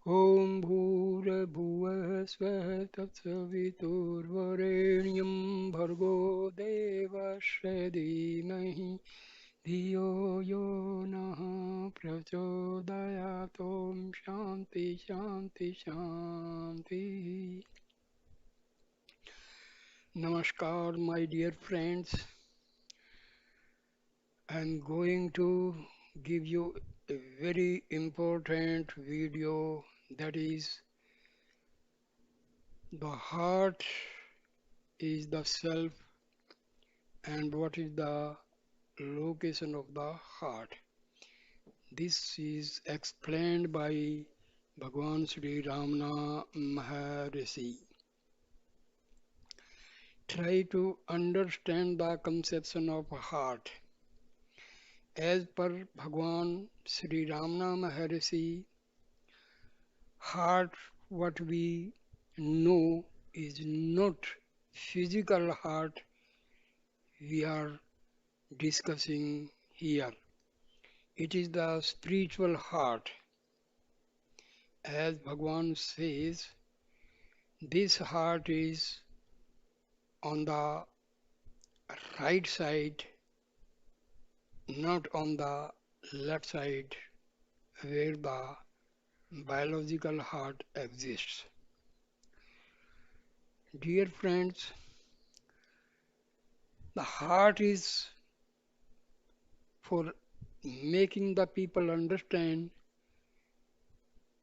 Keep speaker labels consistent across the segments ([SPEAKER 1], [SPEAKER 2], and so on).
[SPEAKER 1] ॐ भूर्भुवः स्वः तत्सवितुर्वरेण्यं भर्गो देवस्य धीमहि धियो यो नः प्रचोदयात् ॐ शान्ति शान्ति शान्ति. Namaskar, my dear friends. I'm going to give you a very important video, that is, the heart is the self and what is the location of the heart. This is explained by Bhagwan Sri Ramana Maharshi. Try to understand the conception of heart. As per Bhagwan Sri Ramana Maharshi, heart, what we know, is not physical heart we are discussing here. It is the spiritual heart. As Bhagwan says, this heart is on the right side, not on the left side where the biological heart exists. Dear friends, the heart is for making the people understand.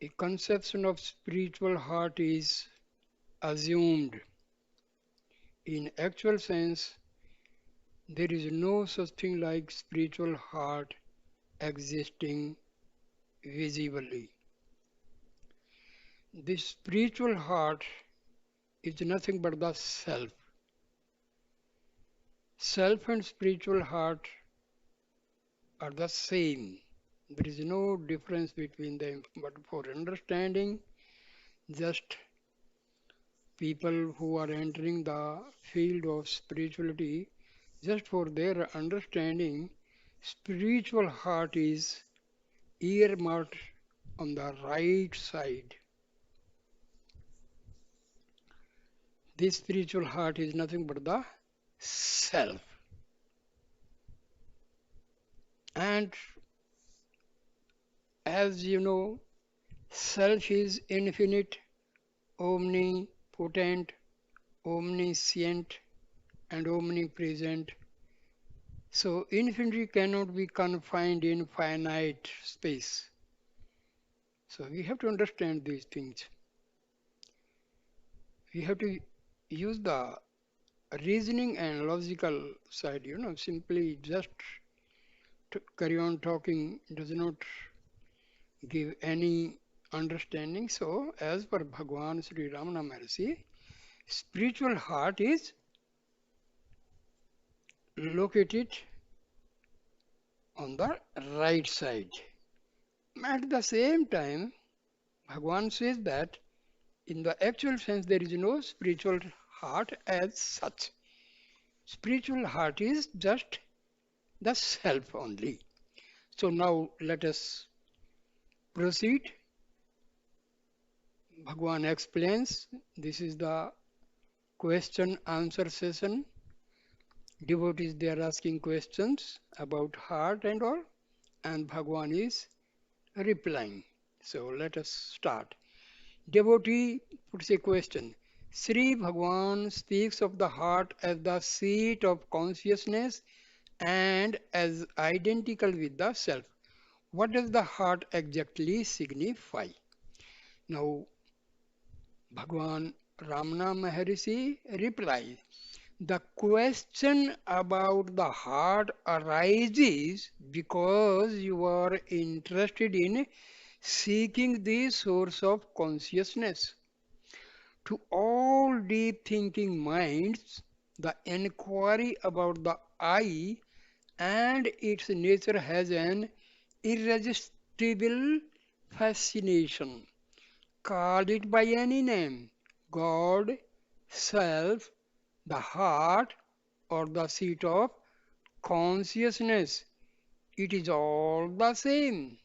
[SPEAKER 1] A conception of spiritual heart is assumed. In actual sense, there is no such thing like spiritual heart existing visibly. This spiritual heart is nothing but the self. Self and spiritual heart are the same. There is no difference between them. But for understanding, just people who are entering the field of spirituality, just for their understanding, spiritual heart is earmarked on the right side. This spiritual heart is nothing but the self. And as you know, self is infinite, omnipotent, omniscient, and omnipresent. So infinity cannot be confined in finite space. So we have to understand these things. We have to use the reasoning and logical side, simply just to carry on talking does not give any understanding. So as per Bhagwan Sri Ramana Maharshi, spiritual heart is located on the right side. At the same time, Bhagwan says that in the actual sense there is no spiritual heart as such. Spiritual heart is just the self only. So now let us proceed. Bhagwan explains. This is the question answer session. Devotees, they are asking questions about heart and all, and Bhagwan is replying. So let us start. Devotee puts a question. Sri Bhagwan speaks of the heart as the seat of consciousness and as identical with the self. What does the heart exactly signify? Now, Bhagwan Ramana Maharshi replies, the question about the heart arises because you are interested in seeking the source of consciousness. To all deep thinking minds, the inquiry about the I and its nature has an irresistible fascination. Call it by any name: God, self, the heart, or the seat of consciousness. It is all the same.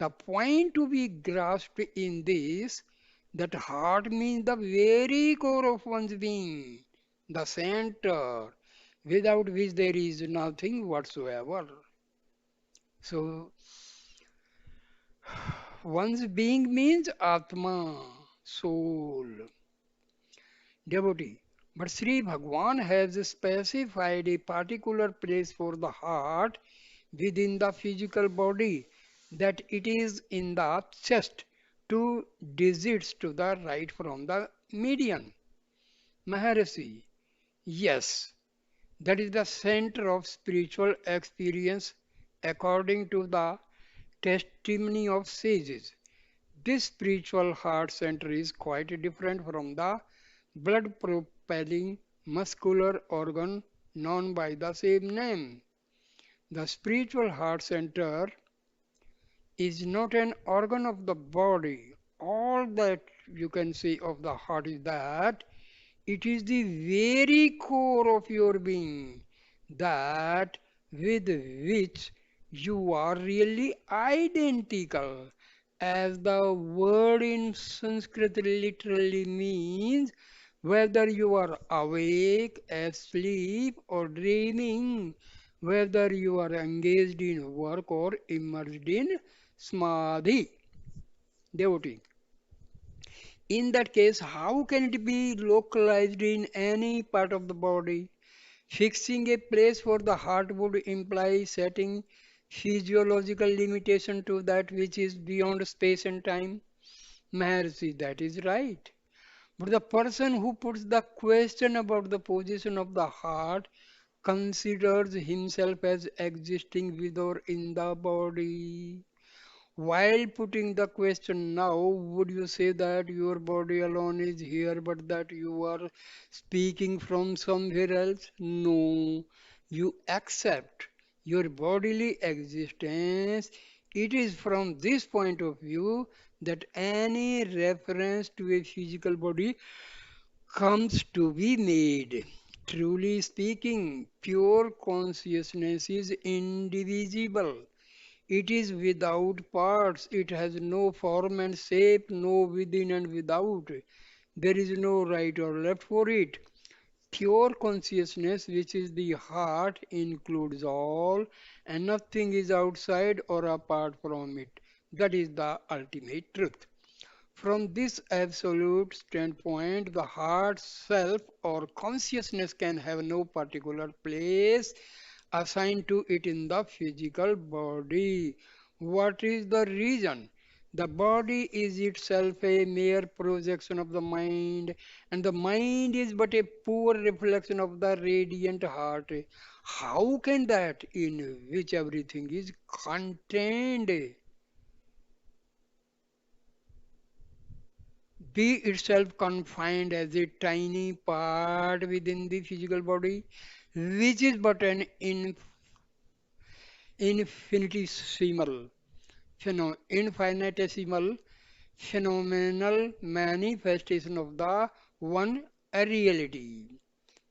[SPEAKER 1] The point to be grasped in this that heart means the very core of one's being, the center, without which there is nothing whatsoever. So, one's being means Atma, soul, devotee. But Sri Bhagwan has specified a particular place for the heart within the physical body, that it is in the chest, 2 digits to the right from the median. Maharshi, yes, that is the center of spiritual experience according to the testimony of sages. This spiritual heart center is quite different from the blood propelling muscular organ known by the same name. The spiritual heart center is not an organ of the body. All that you can say of the heart is that it is the very core of your being, that with which you are really identical. As the word in Sanskrit literally means, whether you are awake, asleep, or dreaming, whether you are engaged in work or immersed in samadhi, devotee. In that case, how can it be localized in any part of the body? Fixing a place for the heart would imply setting physiological limitation to that which is beyond space and time. Maharshi, that is right. But the person who puts the question about the position of the heart considers himself as existing with or in the body. While putting the question now, would you say that your body alone is here, but that you are speaking from somewhere else? No. You accept your bodily existence. It is from this point of view that any reference to a physical body comes to be made. Truly speaking, pure consciousness is indivisible. It is without parts, it has no form and shape, no within and without. There is no right or left for it. Pure consciousness, which is the heart, includes all, and nothing is outside or apart from it. That is the ultimate truth. From this absolute standpoint, the heart self or consciousness can have no particular place assigned to it in the physical body. What is the reason? The body is itself a mere projection of the mind, and the mind is but a poor reflection of the radiant heart. How can that, in which everything is contained, be itself confined as a tiny part within the physical body, which is but an infinitesimal, infinitesimal phenomenal manifestation of the one reality.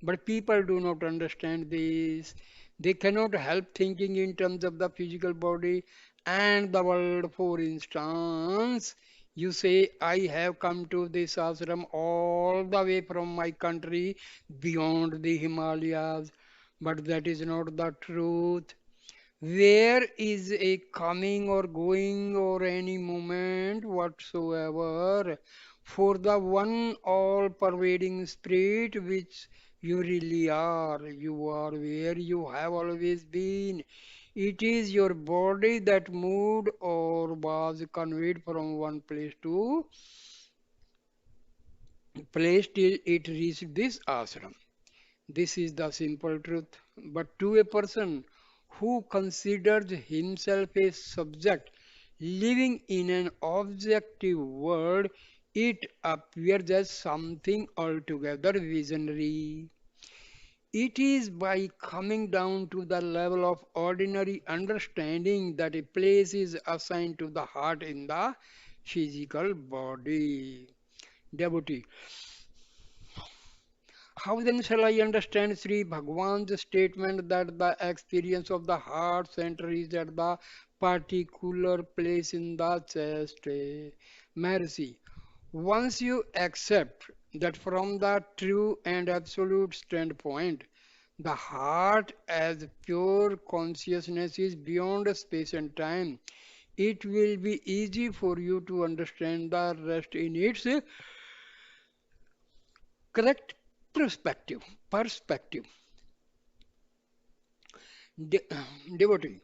[SPEAKER 1] But people do not understand this. They cannot help thinking in terms of the physical body and the world. For instance, you say, I have come to this ashram all the way from my country beyond the Himalayas. But that is not the truth. Where is a coming or going or any movement whatsoever for the one all pervading spirit which you really are. You are where you have always been. It is your body that moved or was conveyed from one place to place till it reached this ashram. This is the simple truth. But to a person who considers himself a subject living in an objective world, it appears as something altogether visionary. It is by coming down to the level of ordinary understanding that a place is assigned to the heart in the physical body. Devotee, how then shall I understand Sri Bhagwan's statement that the experience of the heart center is at the particular place in the chest. Mercy. Once you accept that from the true and absolute standpoint, the heart as pure consciousness is beyond space and time, it will be easy for you to understand the rest in its correct perspective. Perspective. De- devotee.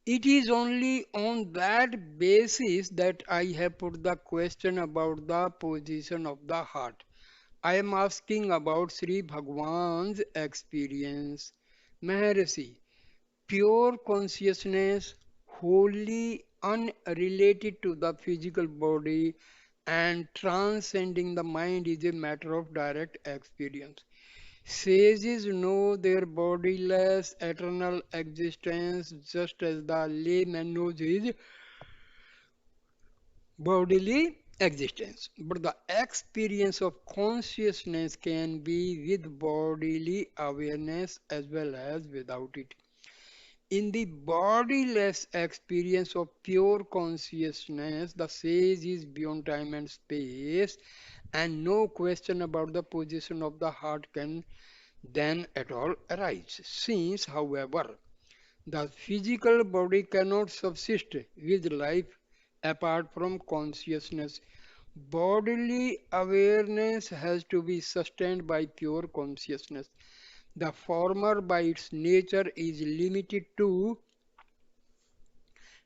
[SPEAKER 1] It is only on that basis that I have put the question about the position of the heart. I am asking about Sri Bhagwan's experience. Maharshi, pure consciousness, wholly unrelated to the physical body and transcending the mind, is a matter of direct experience. Sages know their bodiless eternal existence just as the layman knows his bodily existence. But the experience of consciousness can be with bodily awareness as well as without it. In the bodiless experience of pure consciousness, the sage is beyond time and space, and no question about the position of the heart can then at all arise. Since, however, the physical body cannot subsist with life apart from consciousness, bodily awareness has to be sustained by pure consciousness. The former, by its nature, is limited to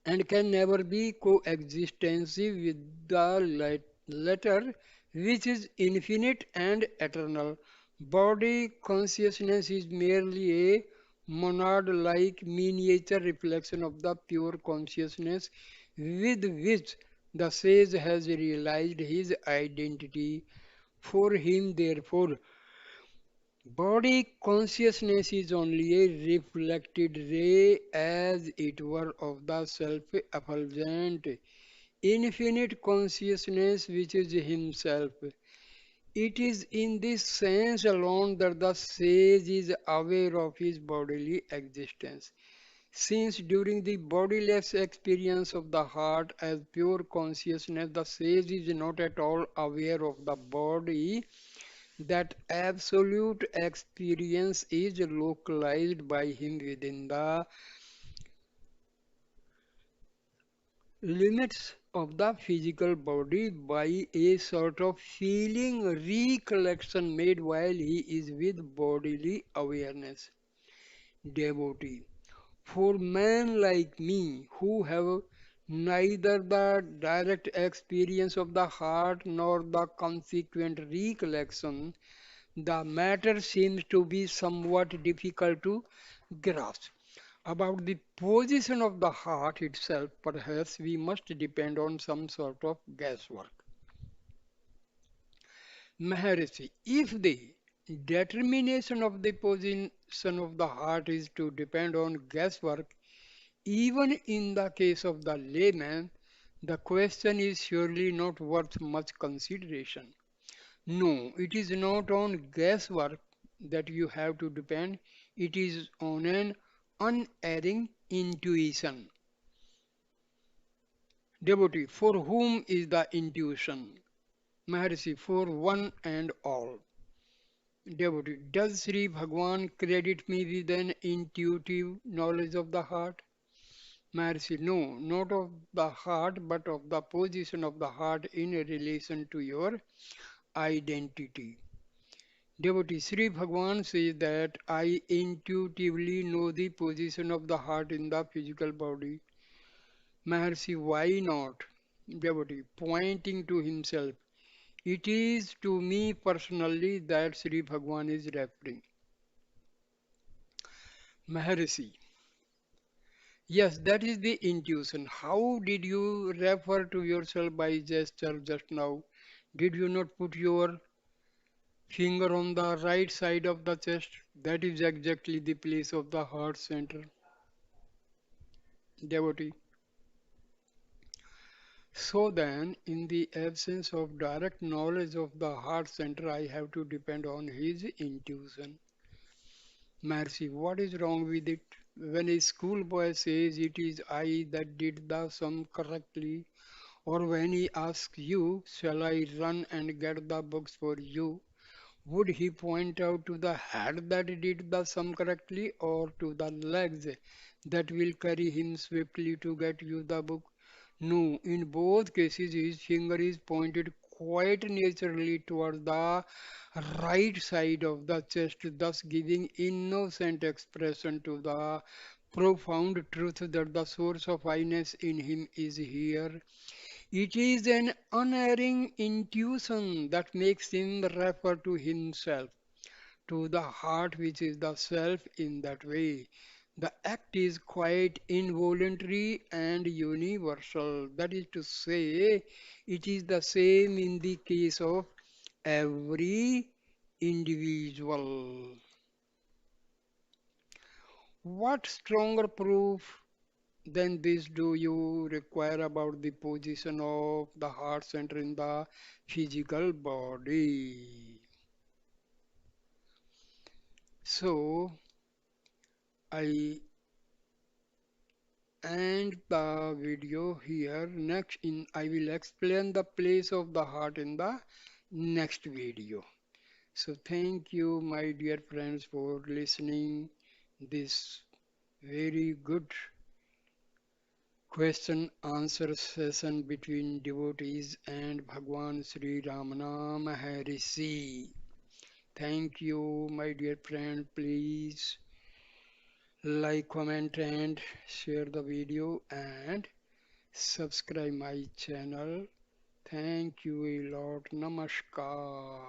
[SPEAKER 1] and can never be coexistensive with the latter, which is infinite and eternal. Body consciousness is merely a monad-like miniature reflection of the pure consciousness with which the sage has realized his identity. For him, therefore, body consciousness is only a reflected ray, as it were, of the self-effulgent, infinite consciousness which is himself. It is in this sense alone that the sage is aware of his bodily existence. Since during the bodiless experience of the heart as pure consciousness, the sage is not at all aware of the body, that absolute experience is localized by him within the limits of the physical body by a sort of feeling recollection made while he is with bodily awareness. Devotee. For men like me who have neither the direct experience of the heart nor the consequent recollection, the matter seems to be somewhat difficult to grasp. About the position of the heart itself, perhaps we must depend on some sort of guesswork. Maharshi, if the determination of the position of the heart is to depend on guesswork, even in the case of the layman, the question is surely not worth much consideration. No, it is not on guesswork that you have to depend, it is on an unerring intuition. Devotee, for whom is the intuition? Maharshi, for one and all. Devotee, does Sri Bhagwan credit me with an intuitive knowledge of the heart? Maharshi, no, not of the heart, but of the position of the heart in relation to your identity. Devotee Sri Bhagwan says that I intuitively know the position of the heart in the physical body. Maharshi, why not? Devotee, pointing to himself. It is to me personally that Sri Bhagwan is referring. Maharshi, yes, that is the intuition. How did you refer to yourself by gesture just now? Did you not put your finger on the right side of the chest? That is exactly the place of the heart center. Devotee. So then, in the absence of direct knowledge of the heart center, I have to depend on his intuition. Mercy, what is wrong with it? When a schoolboy says it is I that did the sum correctly, or when he asks you, shall I run and get the books for you? Would he point out to the head that did the sum correctly, or to the legs that will carry him swiftly to get you the book? No, in both cases his finger is pointed quite naturally toward the right side of the chest, thus giving innocent expression to the profound truth that the source of highness in him is here. It is an unerring intuition that makes him refer to himself, to the heart which is the self in that way. The act is quite involuntary and universal. That is to say, it is the same in the case of every individual. What stronger proof than this do you require about the position of the heart center in the physical body? So, I end the video here. Next, I will explain the place of the heart in the next video. So, thank you, my dear friends, for listening this very good question answer session between devotees and Bhagwan Sri Ramana Maharshi. Thank you, my dear friend. Please like, comment, and share the video and subscribe my channel. Thank you a lot. Namaskar.